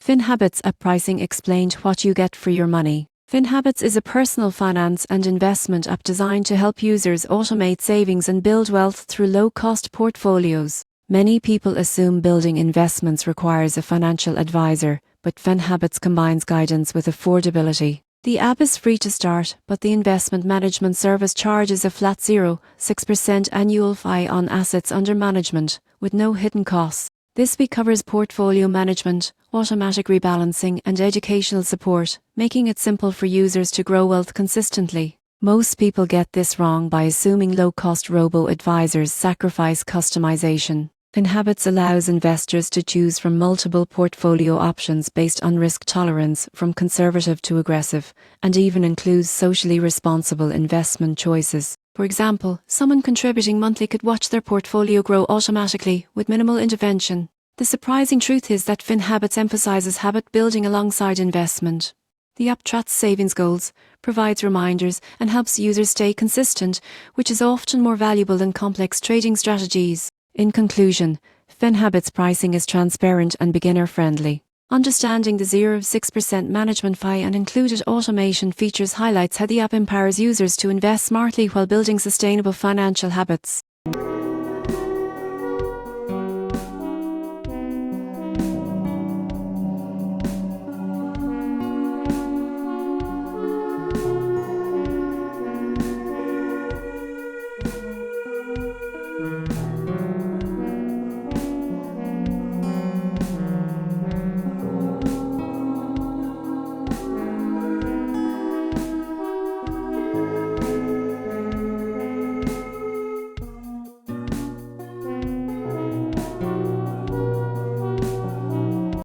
Finhabits app pricing explained what you get for your money. Finhabits is a personal finance and investment app designed to help users automate savings and build wealth through low-cost portfolios. Many people assume building investments requires a financial advisor, but Finhabits combines guidance with affordability. The app is free to start, but the investment management service charges a flat 0.6% annual fee on assets under management, with no hidden costs. This fee covers portfolio management, automatic rebalancing, and educational support, making it simple for users to grow wealth consistently. Most people get this wrong by assuming low-cost robo-advisors sacrifice customization. Finhabits allows investors to choose from multiple portfolio options based on risk tolerance, from conservative to aggressive, and even includes socially responsible investment choices. For example, someone contributing monthly could watch their portfolio grow automatically with minimal intervention. The surprising truth is that Finhabits emphasizes habit building alongside investment. The app tracks savings goals, provides reminders, and helps users stay consistent, which is often more valuable than complex trading strategies. In conclusion, Finhabits pricing is transparent and beginner-friendly. Understanding the 0.6% management fee and included automation features highlights how the app empowers users to invest smartly while building sustainable financial habits.